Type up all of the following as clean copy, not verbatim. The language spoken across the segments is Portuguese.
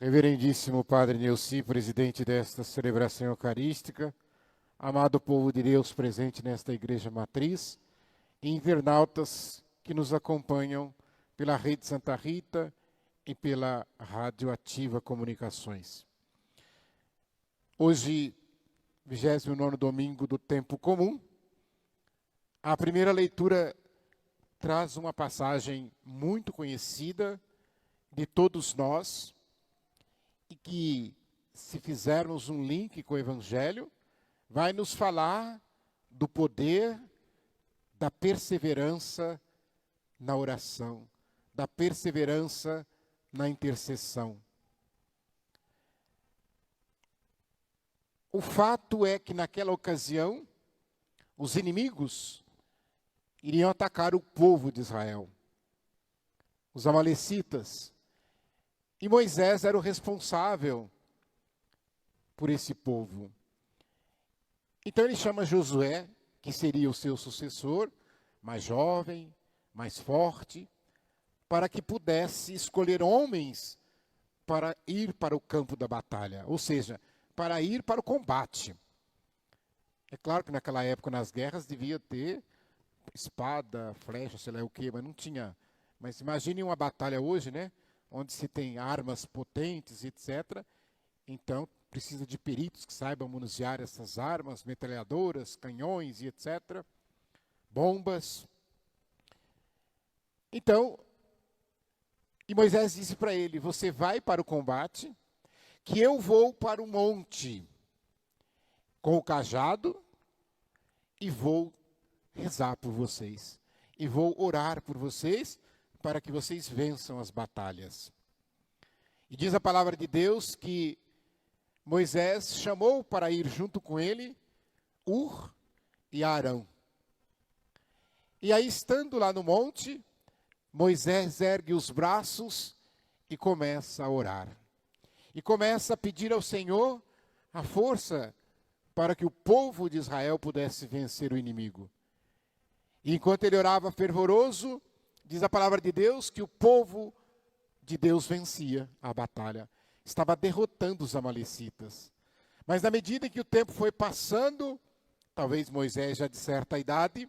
Reverendíssimo Padre Neuci, presidente desta celebração eucarística, amado povo de Deus presente nesta igreja matriz, e internautas que nos acompanham pela Rede Santa Rita e pela Rádio Ativa Comunicações. Hoje, 29º domingo do tempo comum, a primeira leitura traz uma passagem muito conhecida de todos nós, e que, se fizermos um link com o Evangelho, vai nos falar do poder da perseverança na oração, da perseverança na intercessão. O fato é que naquela ocasião, os inimigos iriam atacar o povo de Israel, os amalecitas, e Moisés era o responsável por esse povo. Então ele chama Josué, que seria o seu sucessor, mais jovem, mais forte, para que pudesse escolher homens para ir para o campo da batalha, ou seja, para ir para o combate. É claro que naquela época, nas guerras, devia ter espada, flecha, sei lá o quê, mas não tinha. Mas imagine uma batalha hoje, né? Onde se tem armas potentes, etc. Então, precisa de peritos que saibam manusear essas armas, metralhadoras, canhões e etc. Bombas. Então, e Moisés disse para ele: você vai para o combate, que eu vou para o monte com o cajado e vou rezar por vocês. E vou orar por vocês para que vocês vençam as batalhas. E diz a palavra de Deus que Moisés chamou para ir junto com ele Ur e Arão. E aí, estando lá no monte, Moisés ergue os braços e começa a orar. E começa a pedir ao Senhor a força para que o povo de Israel pudesse vencer o inimigo. E enquanto ele orava fervoroso, diz a palavra de Deus que o povo de Deus vencia a batalha. Estava derrotando os amalecitas. Mas na medida em que o tempo foi passando, talvez Moisés já de certa idade,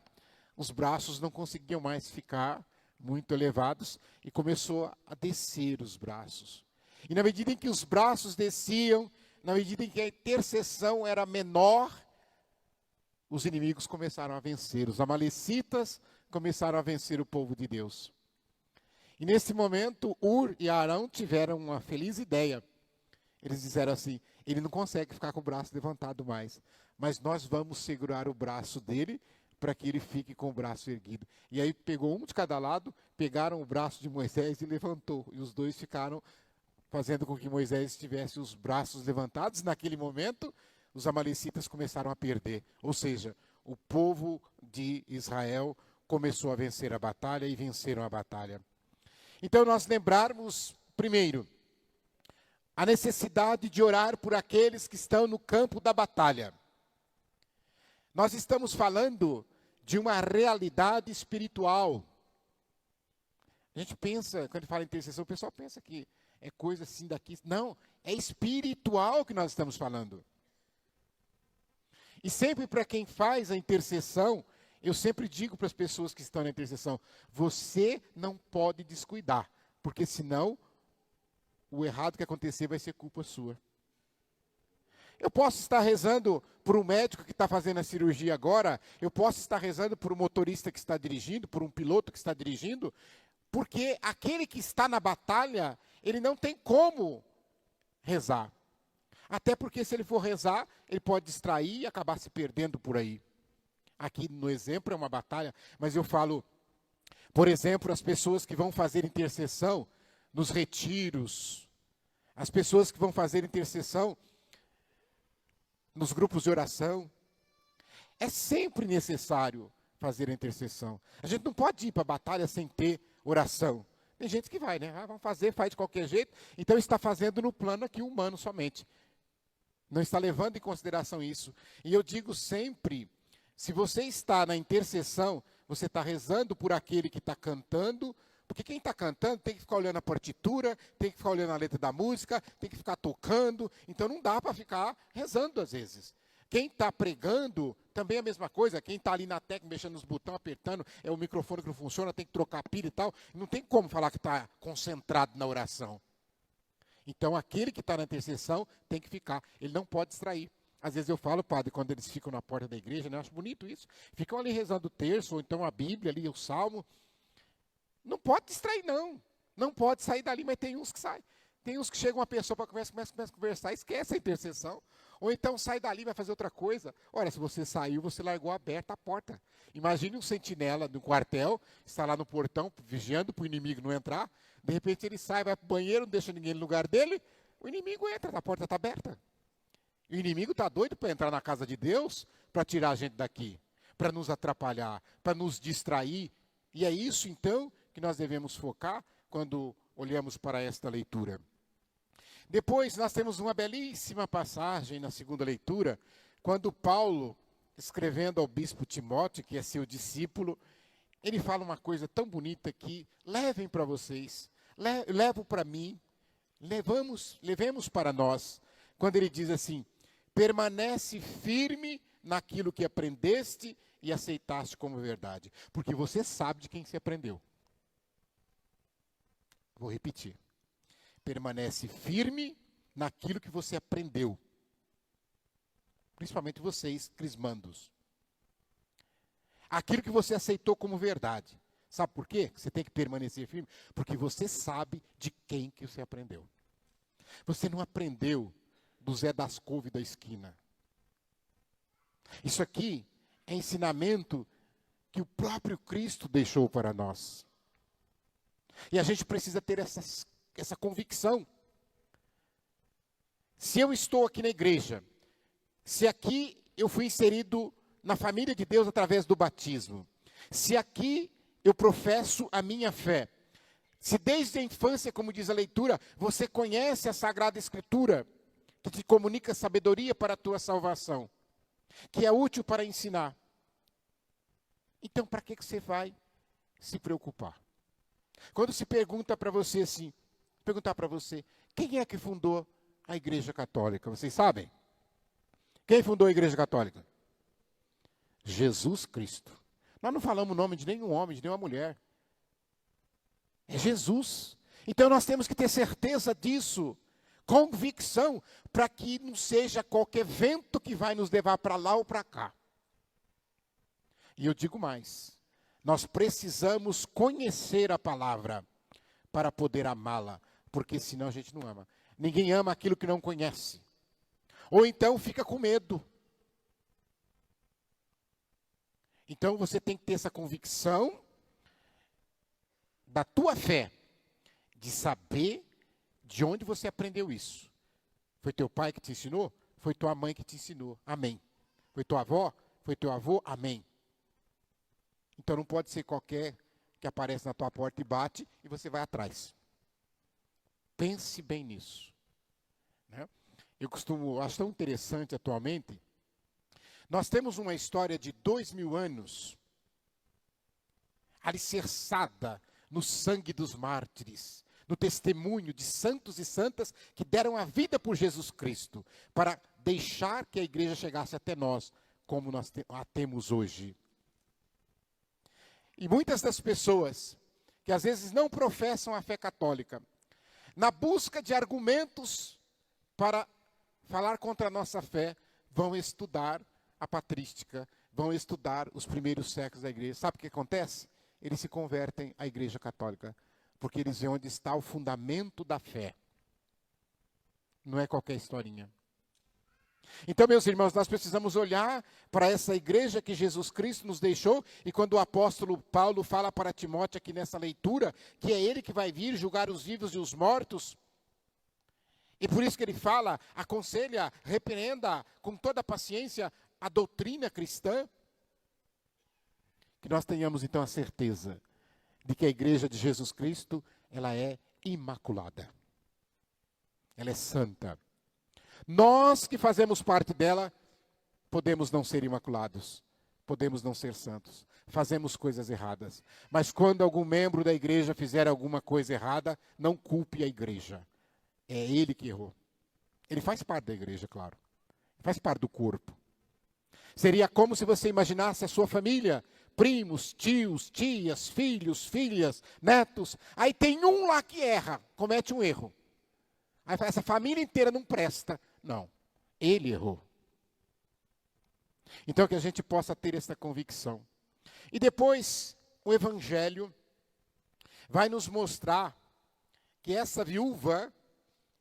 os braços não conseguiam mais ficar muito elevados e começou a descer os braços. E na medida em que os braços desciam, na medida em que a intercessão era menor, os inimigos começaram a vencer. Os amalecitas começaram a vencer o povo de Deus. E nesse momento, Ur e Arão tiveram uma feliz ideia. Eles disseram assim: ele não consegue ficar com o braço levantado mais, mas nós vamos segurar o braço dele para que ele fique com o braço erguido. E aí pegou um de cada lado, pegaram o braço de Moisés e levantou. E os dois ficaram fazendo com que Moisés tivesse os braços levantados. Naquele momento, os amalecitas começaram a perder. Ou seja, o povo de Israel começou a vencer a batalha e venceram a batalha. Então nós lembrarmos, primeiro, a necessidade de orar por aqueles que estão no campo da batalha. Nós estamos falando de uma realidade espiritual. A gente pensa, quando fala em intercessão, o pessoal pensa que é coisa assim daqui. Não, é espiritual que nós estamos falando. E sempre para quem faz a intercessão, eu sempre digo para as pessoas que estão na intercessão: você não pode descuidar, porque senão o errado que acontecer vai ser culpa sua. Eu posso estar rezando por um médico que está fazendo a cirurgia agora, eu posso estar rezando por um motorista que está dirigindo, por um piloto que está dirigindo, porque aquele que está na batalha, ele não tem como rezar. Até porque se ele for rezar, ele pode distrair e acabar se perdendo por aí. Aqui no exemplo é uma batalha, mas eu falo, por exemplo, as pessoas que vão fazer intercessão nos retiros, as pessoas que vão fazer intercessão nos grupos de oração. É sempre necessário fazer a intercessão. A gente não pode ir para a batalha sem ter oração. Tem gente que vai, né? Vamos fazer, faz de qualquer jeito. Então está fazendo no plano aqui humano somente. Não está levando em consideração isso. E eu digo sempre, se você está na intercessão, você está rezando por aquele que está cantando, Porque quem está cantando tem que ficar olhando a partitura, tem que ficar olhando a letra da música, tem que ficar tocando. Então não dá para ficar rezando às vezes. Quem está pregando, também é a mesma coisa. Quem está ali na técnica, mexendo nos botões, apertando, é o microfone que não funciona, tem que trocar a pilha e tal. Não tem como falar que está concentrado na oração. Então aquele que está na intercessão tem que ficar. Ele não pode distrair. Às vezes eu falo, padre, quando eles ficam na porta da igreja, né, eu acho bonito isso. Ficam ali rezando o terço, ou então a Bíblia ali, o Salmo. Não pode distrair, não. Não pode sair dali, mas tem uns que saem. Tem uns que chega uma pessoa para começa a conversar, esquece a intercessão. Ou então sai dali e vai fazer outra coisa. Ora, se você saiu, você largou aberta a porta. Imagine um sentinela no quartel, está lá no portão, vigiando para o inimigo não entrar. De repente ele sai, vai para o banheiro, não deixa ninguém no lugar dele. O inimigo entra, a porta está aberta. O inimigo está doido para entrar na casa de Deus, para tirar a gente daqui, para nos atrapalhar, para nos distrair. E é isso, então, que nós devemos focar quando olhamos para esta leitura. Depois, nós temos uma belíssima passagem na segunda leitura, quando Paulo, escrevendo ao bispo Timóteo, que é seu discípulo, ele fala uma coisa tão bonita que levem para vocês, levo para mim, levemos para nós, quando ele diz assim: permanece firme naquilo que aprendeste e aceitaste como verdade, porque você sabe de quem se aprendeu. Vou repetir. Permanece firme naquilo que você aprendeu. Principalmente vocês, crismandos. Aquilo que você aceitou como verdade. Sabe por quê? Você tem que permanecer firme? Porque você sabe de quem que você aprendeu. Você não aprendeu do Zé das Couve da esquina. Isso aqui é ensinamento que o próprio Cristo deixou para nós. E a gente precisa ter essa convicção. Se eu estou aqui na igreja, se aqui eu fui inserido na família de Deus através do batismo, se aqui eu professo a minha fé, se desde a infância, como diz a leitura, você conhece a Sagrada Escritura, que te comunica sabedoria para a tua salvação, que é útil para ensinar, então para que você vai se preocupar? Quando se pergunta para você assim, perguntar para você, quem é que fundou a Igreja Católica? Vocês sabem? Quem fundou a Igreja Católica? Jesus Cristo. Nós não falamos o nome de nenhum homem, de nenhuma mulher. É Jesus. Então nós temos que ter certeza disso, convicção, para que não seja qualquer vento que vai nos levar para lá ou para cá. E eu digo mais. Nós precisamos conhecer a palavra para poder amá-la, porque senão a gente não ama. Ninguém ama aquilo que não conhece. Ou então fica com medo. Então você tem que ter essa convicção da tua fé, de saber de onde você aprendeu isso. Foi teu pai que te ensinou? Foi tua mãe que te ensinou? Amém. Foi tua avó? Foi teu avô? Amém. Então não pode ser qualquer que aparece na tua porta e bate e você vai atrás. Pense bem nisso. Né? Acho tão interessante atualmente, nós temos uma história de 2000 anos, alicerçada no sangue dos mártires, no testemunho de santos e santas que deram a vida por Jesus Cristo, para deixar que a igreja chegasse até nós, como nós a temos hoje. E muitas das pessoas que às vezes não professam a fé católica, na busca de argumentos para falar contra a nossa fé, vão estudar a patrística, vão estudar os primeiros séculos da igreja. Sabe o que acontece? Eles se convertem à Igreja Católica, porque eles veem onde está o fundamento da fé. Não é qualquer historinha. Então, meus irmãos, nós precisamos olhar para essa igreja que Jesus Cristo nos deixou, e quando o apóstolo Paulo fala para Timóteo aqui nessa leitura, que é ele que vai vir julgar os vivos e os mortos, e por isso que ele fala, aconselha, repreenda com toda a paciência a doutrina cristã, que nós tenhamos então a certeza de que a igreja de Jesus Cristo, ela é imaculada. Ela é santa. Nós que fazemos parte dela, podemos não ser imaculados, podemos não ser santos, fazemos coisas erradas. Mas quando algum membro da igreja fizer alguma coisa errada, não culpe a igreja. É ele que errou. Ele faz parte da igreja, claro. Faz parte do corpo. Seria como se você imaginasse a sua família, primos, tios, tias, filhos, filhas, netos. Aí tem um lá que erra, comete um erro. Aí essa família inteira não presta. Não, ele errou. Então que a gente possa ter essa convicção. E depois o Evangelho vai nos mostrar que essa viúva,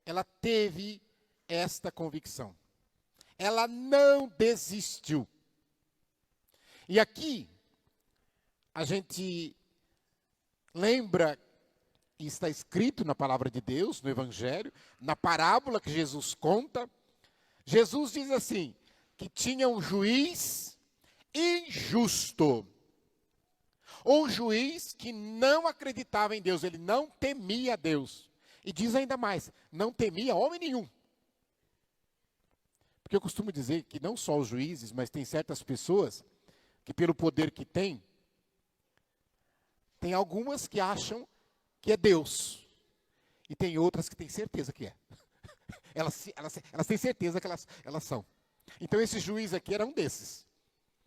ela teve esta convicção. Ela não desistiu. E aqui, a gente lembra, e está escrito na palavra de Deus, no Evangelho, na parábola que Jesus conta, Jesus diz assim, que tinha um juiz injusto. Um juiz que não acreditava em Deus, ele não temia Deus. E diz ainda mais, não temia homem nenhum. Porque eu costumo dizer que não só os juízes, mas tem certas pessoas que pelo poder que têm, tem algumas que acham que é Deus. E tem outras que têm certeza que é. Elas têm certeza que elas são. Então esse juiz aqui era um desses.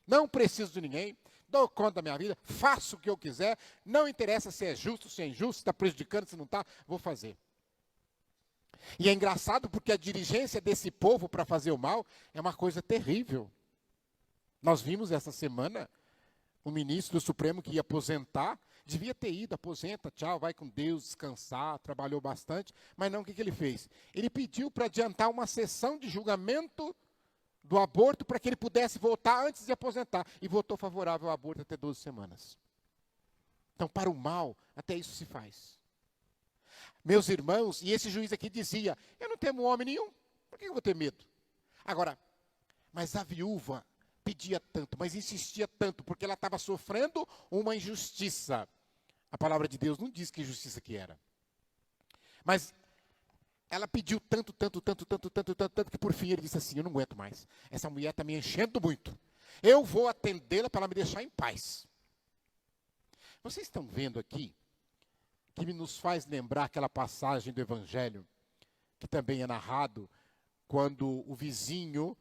Não preciso de ninguém, dou conta da minha vida, faço o que eu quiser, não interessa se é justo, se é injusto, se está prejudicando, se não está, vou fazer. E é engraçado porque a dirigência desse povo para fazer o mal é uma coisa terrível. Nós vimos essa semana o ministro do Supremo que ia aposentar, devia ter ido, aposenta, tchau, vai com Deus, descansar, trabalhou bastante, mas não, o que ele fez? Ele pediu para adiantar uma sessão de julgamento do aborto para que ele pudesse votar antes de aposentar, e votou favorável ao aborto até 12 semanas. Então, para o mal, até isso se faz. Meus irmãos, e esse juiz aqui dizia, eu não temo homem nenhum, por que eu vou ter medo? Agora, mas a viúva pedia tanto, mas insistia tanto, porque ela estava sofrendo uma injustiça. A palavra de Deus não diz que injustiça que era. Mas ela pediu tanto, que por fim ele disse assim, eu não aguento mais. Essa mulher está me enchendo muito. Eu vou atendê-la para ela me deixar em paz. Vocês estão vendo aqui, que nos faz lembrar aquela passagem do Evangelho, que também é narrado, quando o vizinho,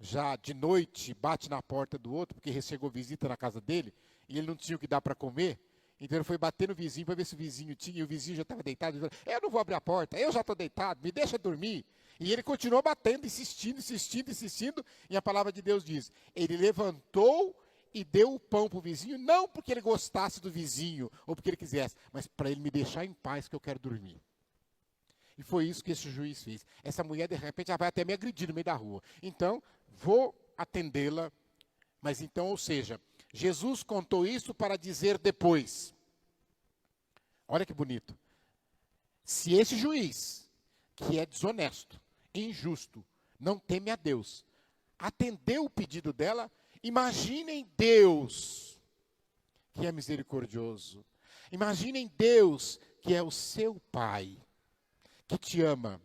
já de noite, bate na porta do outro, porque chegou visita na casa dele, e ele não tinha o que dar para comer, então ele foi bater no vizinho para ver se o vizinho tinha, e o vizinho já estava deitado, ele falou, eu não vou abrir a porta, eu já estou deitado, me deixa dormir. E ele continuou batendo, insistindo, e a palavra de Deus diz, ele levantou e deu o pão para o vizinho, não porque ele gostasse do vizinho, ou porque ele quisesse, mas para ele me deixar em paz, que eu quero dormir. E foi isso que esse juiz fez. Essa mulher, de repente, já vai até me agredir no meio da rua. Então, vou atendê-la. Mas então, ou seja, Jesus contou isso para dizer depois. Olha que bonito. Se esse juiz, que é desonesto, injusto, não teme a Deus, atendeu o pedido dela, imaginem Deus, que é misericordioso. Imaginem Deus, que é o seu Pai, que te ama.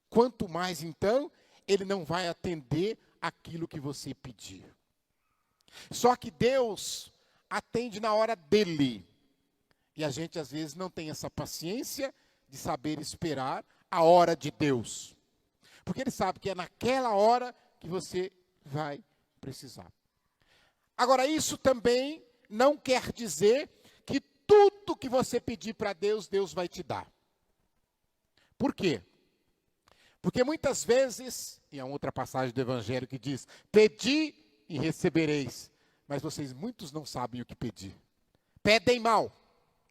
Quanto mais, então, ele não vai atender aquilo que você pedir. Só que Deus atende na hora dele. E a gente, às vezes, não tem essa paciência de saber esperar a hora de Deus. Porque ele sabe que é naquela hora que você vai precisar. Agora, isso também não quer dizer que tudo que você pedir para Deus, Deus vai te dar. Por quê? Porque muitas vezes, e há outra passagem do Evangelho que diz, pedi e recebereis, mas vocês muitos não sabem o que pedir. Pedem mal,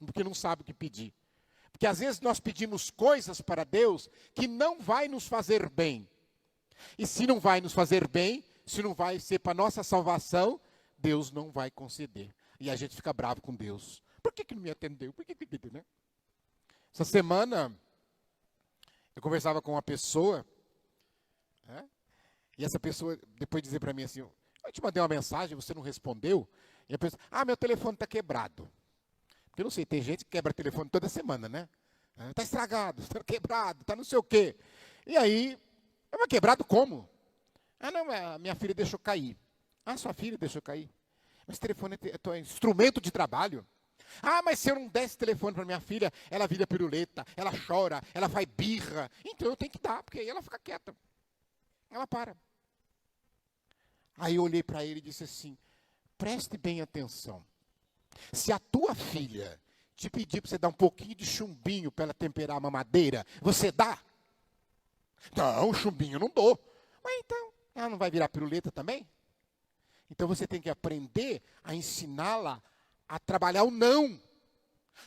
porque não sabem o que pedir. Porque às vezes nós pedimos coisas para Deus que não vai nos fazer bem. E se não vai nos fazer bem, se não vai ser para nossa salvação, Deus não vai conceder. E a gente fica bravo com Deus. Por que não me atendeu? Por que, né? Essa semana, eu conversava com uma pessoa, né? E essa pessoa depois dizer para mim assim, eu te mandei uma mensagem, você não respondeu. E a pessoa, meu telefone está quebrado. Porque eu não sei, tem gente que quebra telefone toda semana, né? Está estragado, está quebrado, está não sei o quê. E aí, mas quebrado como? Não, a minha filha deixou cair. Sua filha deixou cair. Mas telefone é instrumento de trabalho. Ah, mas se eu não desse telefone para minha filha, ela vira piruleta, ela chora, ela faz birra. Então eu tenho que dar, porque aí ela fica quieta. Ela para. Aí eu olhei para ele e disse assim, preste bem atenção. Se a tua filha te pedir para você dar um pouquinho de chumbinho para ela temperar a mamadeira, você dá? Não, chumbinho eu não dou. Mas então, ela não vai virar piruleta também? Então você tem que aprender a ensiná-la a trabalhar o não.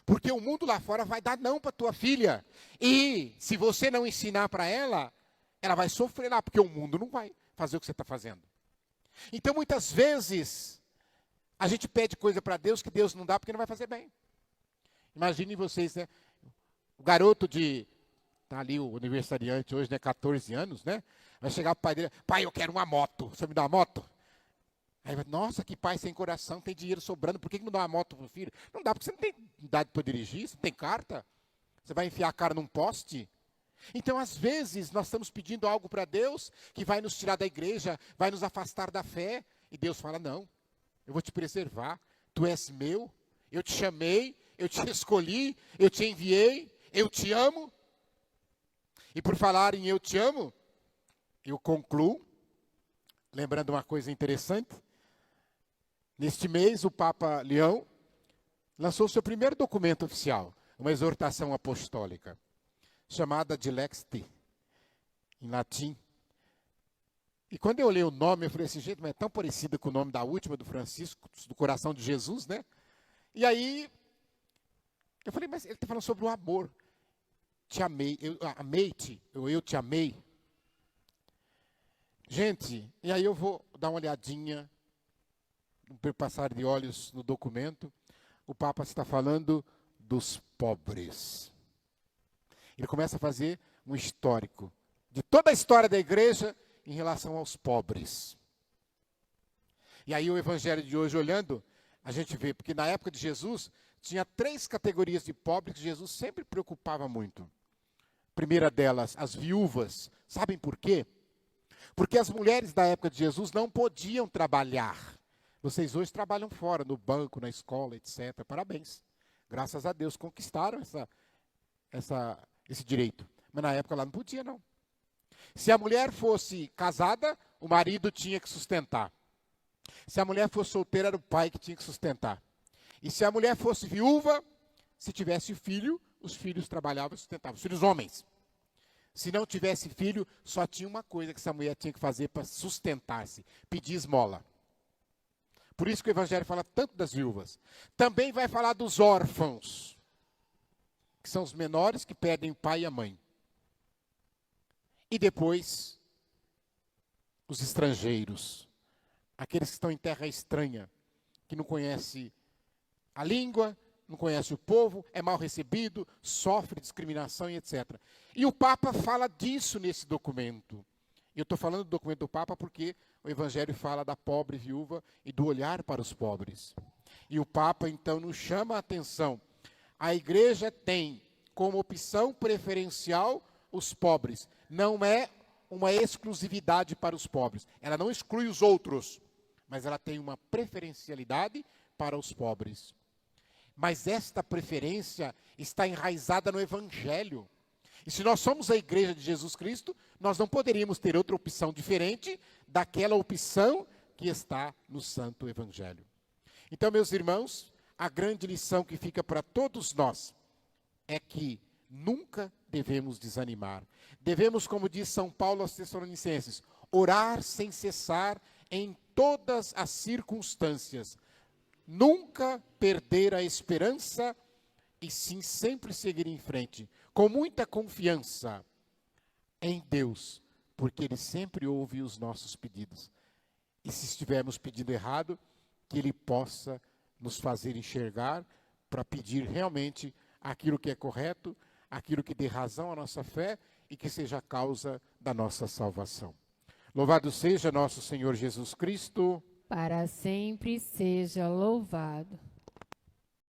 Porque o mundo lá fora vai dar não para tua filha. E se você não ensinar para ela, ela vai sofrer lá, porque o mundo não vai fazer o que você está fazendo. Então muitas vezes, a gente pede coisa para Deus que Deus não dá porque não vai fazer bem. Imaginem vocês, né? O garoto tá ali o aniversariante hoje, né? 14 anos, né? Vai chegar pro pai dele, pai, eu quero uma moto. Você me dá uma moto? Aí vai, nossa, que pai sem coração, tem dinheiro sobrando, por que não dá uma moto pro filho? Não dá, porque você não tem idade para dirigir, você não tem carta. Você vai enfiar a cara num poste? Então, às vezes, nós estamos pedindo algo para Deus que vai nos tirar da igreja, vai nos afastar da fé. E Deus fala, não, eu vou te preservar, tu és meu, eu te chamei, eu te escolhi, eu te enviei, eu te amo. E por falar em eu te amo, eu concluo, lembrando uma coisa interessante. Neste mês, o Papa Leão lançou seu primeiro documento oficial, uma exortação apostólica, chamada Dilex Te, em latim. E quando eu olhei o nome, eu falei assim, gente, mas é tão parecido com o nome da última, do Francisco, do coração de Jesus, né? E aí, eu falei, mas ele está falando sobre o amor. Te amei, eu amei-te, eu te amei. Gente, e aí eu vou dar uma olhadinha, um passar de olhos no documento. O Papa está falando dos pobres. Ele começa a fazer um histórico de toda a história da igreja em relação aos pobres. E aí o evangelho de hoje, olhando, a gente vê, porque na época de Jesus, tinha 3 categorias de pobres que Jesus sempre preocupava muito. A primeira delas, as viúvas. Sabem por quê? Porque as mulheres da época de Jesus não podiam trabalhar. Vocês hoje trabalham fora, no banco, na escola, etc. Parabéns. Graças a Deus conquistaram esse direito. Mas na época lá não podia, não. Se a mulher fosse casada, o marido tinha que sustentar. Se a mulher fosse solteira, era o pai que tinha que sustentar. E se a mulher fosse viúva, se tivesse filho, os filhos trabalhavam e sustentavam. Os filhos homens. Se não tivesse filho, só tinha uma coisa que essa mulher tinha que fazer para sustentar-se: pedir esmola. Por isso que o Evangelho fala tanto das viúvas. Também vai falar dos órfãos, que são os menores que perdem o pai e a mãe. E depois, os estrangeiros, aqueles que estão em terra estranha, que não conhecem a língua, não conhece o povo, é mal recebido, sofre discriminação e etc. E o Papa fala disso nesse documento. E eu estou falando do documento do Papa porque o Evangelho fala da pobre viúva e do olhar para os pobres. E o Papa, então, nos chama a atenção. A igreja tem como opção preferencial os pobres. Não é uma exclusividade para os pobres. Ela não exclui os outros, mas ela tem uma preferencialidade para os pobres. Mas esta preferência está enraizada no Evangelho. E se nós somos a igreja de Jesus Cristo, nós não poderíamos ter outra opção diferente daquela opção que está no Santo Evangelho. Então, meus irmãos, a grande lição que fica para todos nós é que nunca devemos desanimar. Devemos, como diz São Paulo aos Tessalonicenses, orar sem cessar em todas as circunstâncias. Nunca perder a esperança e sim sempre seguir em frente, com muita confiança em Deus, porque Ele sempre ouve os nossos pedidos. E se estivermos pedindo errado, que Ele possa nos fazer enxergar para pedir realmente aquilo que é correto, aquilo que dê razão à nossa fé e que seja a causa da nossa salvação. Louvado seja nosso Senhor Jesus Cristo. Para sempre seja louvado.